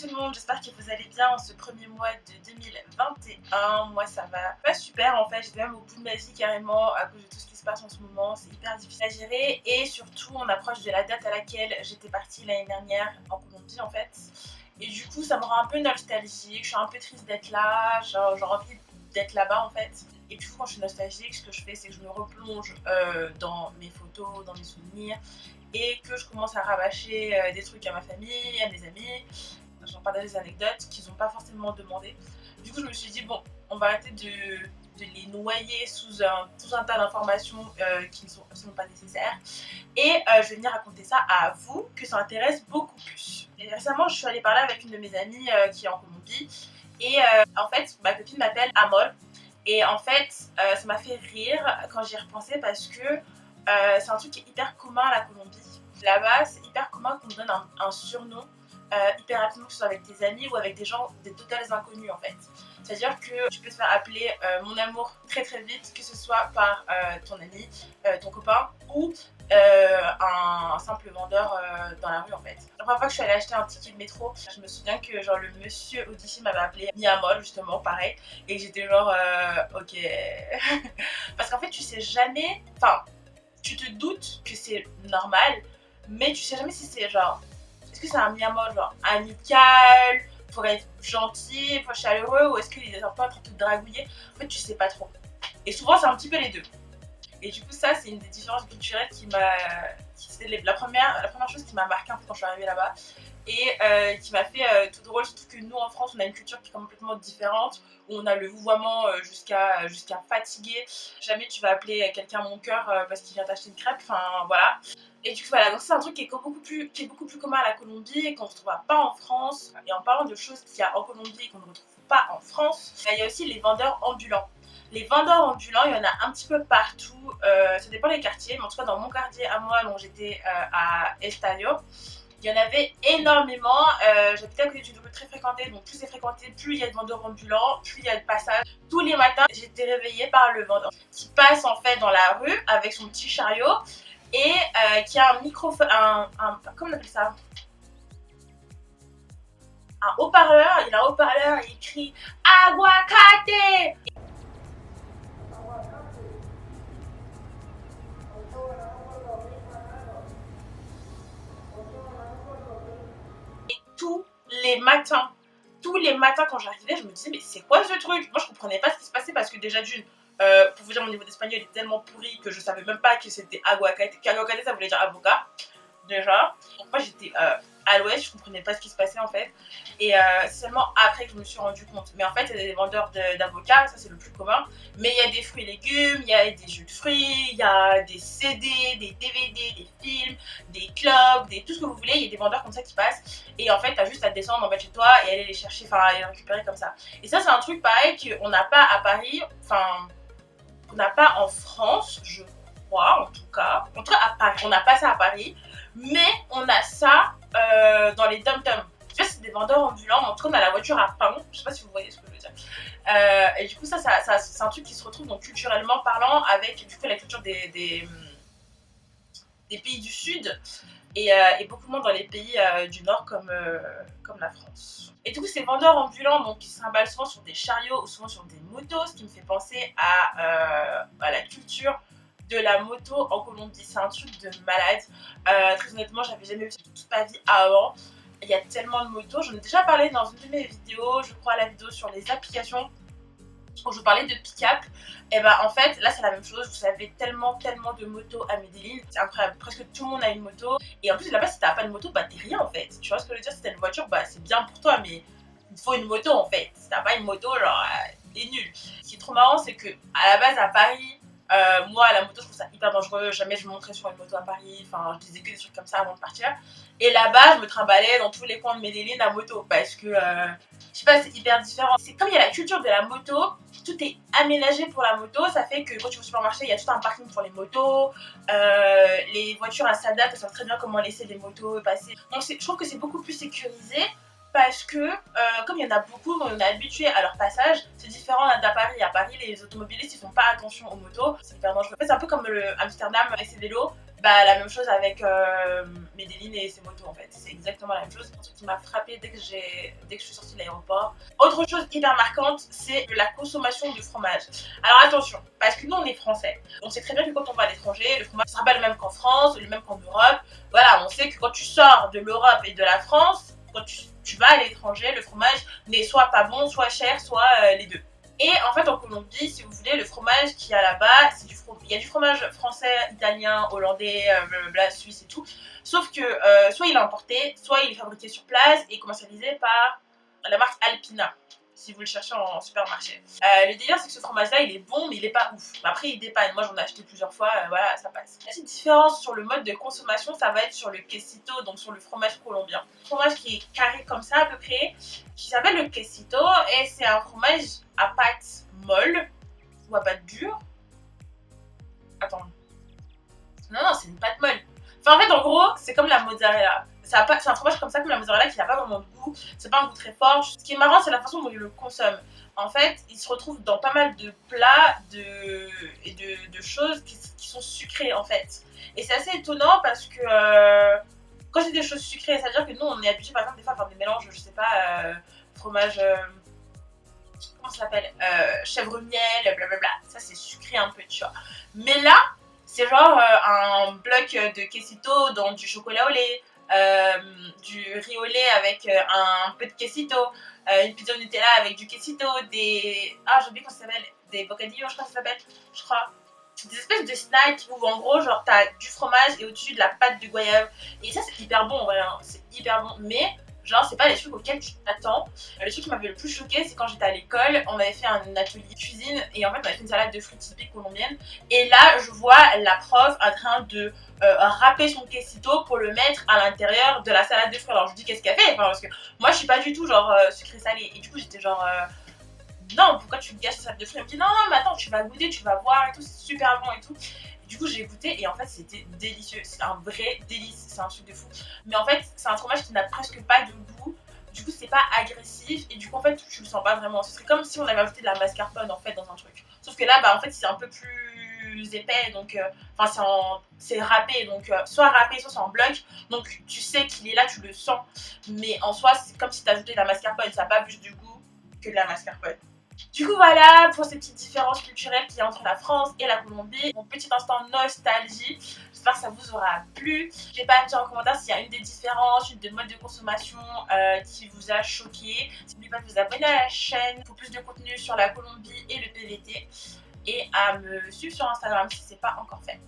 tout le monde, j'espère que vous allez bien en ce premier mois de 2021. Moi ça va pas super en fait, j'étais même au bout de ma vie carrément à cause de tout ce qui se passe en ce moment, c'est hyper difficile à gérer et surtout on approche de la date à laquelle j'étais partie l'année dernière en Colombie en fait. Et du coup ça me rend un peu nostalgique, je suis un peu triste d'être là, j'ai envie d'être là-bas en fait. Et du coup quand je suis nostalgique, ce que je fais c'est que je me replonge dans mes photos, dans mes souvenirs et que je commence à rabâcher des trucs à ma famille, à mes amis. J'en partage des anecdotes qu'ils n'ont pas forcément demandé. Du coup je me suis dit bon, on va arrêter de les noyer sous un tas d'informations qui ne sont absolument pas nécessaires. Et je vais venir raconter ça à vous, que ça intéresse beaucoup plus. Et récemment, je suis allée parler avec une de mes amies qui est en Colombie. Et en fait, ma copine m'appelle Amol. Et en fait, ça m'a fait rire quand j'y repensais parce que c'est un truc qui est hyper commun à la Colombie. Là-bas, c'est hyper commun qu'on te donne un surnom hyper rapidement, que ce soit avec tes amis ou avec des gens, des totales inconnus en fait. C'est-à-dire que tu peux te faire appeler mon amour très très vite, que ce soit par ton ami, ton copain ou un simple vendeur dans la rue en fait. La première fois que je suis allée acheter un ticket de métro, je me souviens que genre le monsieur au-dessus m'avait appelé Miamol justement, pareil, et que j'étais genre ok. Parce qu'en fait tu sais jamais, enfin tu te doutes que c'est normal, mais tu sais jamais si c'est genre, est-ce que c'est un Miamol genre amical, pour être gentil, pour être chaleureux, ou est-ce qu'il est un peu en train de te dragouiller? En fait tu sais pas trop. Et souvent c'est un petit peu les deux. Et du coup ça c'est une des différences culturelles qui m'a... C'était la première chose qui m'a marqué en fait quand je suis arrivée là-bas. Et qui m'a fait tout drôle, surtout que nous en France on a une culture qui est complètement différente, où on a le vouvoiement jusqu'à fatiguer. Jamais tu vas appeler quelqu'un mon cœur parce qu'il vient t'acheter une crêpe, enfin voilà. Et du coup voilà, donc c'est un truc qui est beaucoup plus commun à la Colombie et qu'on ne retrouvera pas en France. Et en parlant de choses qu'il y a en Colombie et qu'on ne retrouve pas en France, il y a aussi les vendeurs ambulants. Les vendeurs ambulants, il y en a un petit peu partout, ça dépend des quartiers, mais en tout cas dans mon quartier à moi, dont j'étais à Estadio, il y en avait énormément. J'habitais à côté d'une rue très fréquentée, donc plus c'est fréquenté, plus il y a de vendeurs ambulants, plus il y a de passages. Tous les matins, j'étais réveillée par le vendeur qui passe en fait dans la rue avec son petit chariot et qui a un microphone, comment on appelle ça, un haut-parleur. Il a un haut-parleur, il crie aguacate. Tous les matins quand j'arrivais, je me disais mais c'est quoi ce truc? Moi je comprenais pas ce qui se passait parce que déjà d'une, pour vous dire mon niveau d'espagnol est tellement pourri que je savais même pas que c'était aguacate. Aguacate ça voulait dire avocat déjà. Donc moi j'étais à l'ouest, je comprenais pas ce qui se passait en fait. Et c'est seulement après que je me suis rendu compte. Mais en fait il y a des vendeurs d'avocats, ça c'est le plus commun. Mais il y a des fruits et légumes, il y a des jus de fruits, il y a des CD, des DVD, des films, des clubs, tout ce que vous voulez. Il y a des vendeurs comme ça qui passent. Et en fait t'as juste à descendre en bas de chez toi et aller les chercher, enfin aller les récupérer comme ça. Et ça c'est un truc pareil qu'on n'a pas à Paris, enfin qu'on n'a pas en France, je crois en tout cas. En tout cas à Paris, on n'a pas ça à Paris. Mais on a ça dans les dom-toms. Tu vois, c'est des vendeurs ambulants, mais en tout cas on a la voiture à pain. Je sais pas si vous voyez ce que je veux dire. Et du coup ça c'est un truc qui se retrouve donc culturellement parlant avec du coup la culture des pays du sud et beaucoup moins dans les pays du nord comme la France. Et du coup ces vendeurs ambulants donc qui s'imballent souvent sur des chariots ou souvent sur des motos, ce qui me fait penser à la culture de la moto en Colombie. C'est un truc de malade. Très honnêtement j'avais jamais vu ça toute ma vie avant. Il y a tellement de motos, j'en ai déjà parlé dans une de mes vidéos, je crois la vidéo sur les applications quand je vous parlais de pick-up. Et ben en fait là c'est la même chose, vous avez tellement de motos à Medellin, c'est incroyable, presque tout le monde a une moto. Et en plus là-bas si t'as pas de moto bah t'es rien en fait, tu vois ce que je veux dire, si t'as une voiture bah c'est bien pour toi mais il faut une moto en fait, si t'as pas une moto genre t'es nul. Ce qui est trop marrant c'est que à la base à Paris, moi la moto je trouve ça hyper dangereux, jamais je me montrais sur une moto à Paris, enfin je disais que des trucs comme ça avant de partir. Et là-bas je me trimballais dans tous les coins de Medellin à moto parce que je sais pas, c'est hyper différent. C'est comme il y a la culture de la moto, tout est aménagé pour la moto, ça fait que quand tu vas au supermarché il y a tout un parking pour les motos, les voitures elles s'adaptent, elles savent très bien comment laisser les motos passer. Donc je trouve que c'est beaucoup plus sécurisé. Parce que comme il y en a beaucoup, on est habitué à leur passage, c'est différent d'à Paris. À Paris, les automobilistes ils font pas attention aux motos, c'est hyper dangereux. En fait, c'est un peu comme le Amsterdam avec ses vélos, bah la même chose avec Medellin et ses motos en fait. C'est exactement la même chose. C'est un truc qui m'a frappée dès que je suis sortie de l'aéroport. Autre chose hyper marquante, c'est la consommation de fromage. Alors attention, parce que nous on est français. On sait très bien que quand on va à l'étranger, le fromage ne sera pas le même qu'en France, le même qu'en Europe. Voilà, on sait que quand tu sors de l'Europe et de la France, quand tu vas à l'étranger, le fromage n'est soit pas bon, soit cher, soit les deux. Et en fait en Colombie, si vous voulez, le fromage qu'il y a là-bas, il y a du fromage français, italien, hollandais, blablabla, suisse et tout. Sauf que soit il est importé, soit il est fabriqué sur place et commercialisé par la marque Alpina, si vous le cherchez en supermarché. Le délire, c'est que ce fromage-là, il est bon, mais il est pas ouf. Après, il dépanne. Moi, j'en ai acheté plusieurs fois, voilà, ça passe. La petite différence sur le mode de consommation, ça va être sur le quesito, donc sur le fromage colombien. Un fromage qui est carré comme ça, à peu près, qui s'appelle le quesito, et c'est un fromage à pâte molle, ou à pâte dure. Attends. Non, c'est une pâte molle. Enfin, en fait, en gros, c'est comme la mozzarella. C'est un fromage comme ça, comme la mozzarella, qui n'a pas vraiment de goût. C'est pas un goût très fort. Ce qui est marrant, c'est la façon dont ils le consomment. En fait, il se retrouve dans pas mal de plats et de choses qui sont sucrées, en fait. Et c'est assez étonnant parce que quand c'est des choses sucrées, ça veut dire que nous, on est habitué, par exemple, des fois à faire des mélanges, je sais pas, fromage. Comment ça s'appelle, chèvre miel, blablabla. Ça, c'est sucré un peu, tu vois. Mais là, c'est genre un bloc de quesito dans du chocolat au lait, du riz au lait avec un peu de quesito, une pizza au Nutella avec du quesito, des... Ah, j'ai oublié comment ça s'appelle, des bocadillos, je crois que ça s'appelle, je crois. Des espèces de snacks où en gros, genre, t'as du fromage et au-dessus de la pâte de goyave. Et ça, c'est hyper bon, en vrai, hein. C'est hyper bon. Mais genre, c'est pas les trucs auxquels tu t'attends. Le truc qui m'avait le plus choqué, c'est quand j'étais à l'école, on avait fait un atelier cuisine et en fait, on avait fait une salade de fruits typique colombienne. Et là, je vois la prof en train de râper son quesito pour le mettre à l'intérieur de la salade de fruits. Alors, je dis, qu'est-ce qu'elle fait? Enfin, parce que moi, je suis pas du tout genre sucré-salé. Et du coup, j'étais genre. Non, pourquoi tu gâches ta salade de fruits? Elle me dit non, non, mais attends, tu vas goûter, tu vas voir et tout, c'est super bon et tout. Du coup, j'ai goûté et en fait, c'était délicieux. C'est un vrai délice, c'est un truc de fou. Mais en fait, c'est un fromage qui n'a presque pas de goût. Du coup, c'est pas agressif et du coup, en fait, tu le sens pas vraiment. Ce serait comme si on avait ajouté de la mascarpone en fait dans un truc. Sauf que là, bah en fait, c'est un peu plus épais, donc enfin, c'est râpé, donc soit râpé, soit c'est en bloc. Donc, tu sais qu'il est là, tu le sens. Mais en soi, c'est comme si tu ajoutais de la mascarpone. Ça n'a pas plus de goût que de la mascarpone. Du coup voilà pour ces petites différences culturelles qu'il y a entre la France et la Colombie. Mon petit instant nostalgie. J'espère que ça vous aura plu. N'hésitez pas à me dire en commentaire s'il y a une des différences, une des modes de consommation qui vous a choqué. N'oubliez pas de vous abonner à la chaîne pour plus de contenu sur la Colombie et le PVT. Et à me suivre sur Instagram si ce n'est pas encore fait.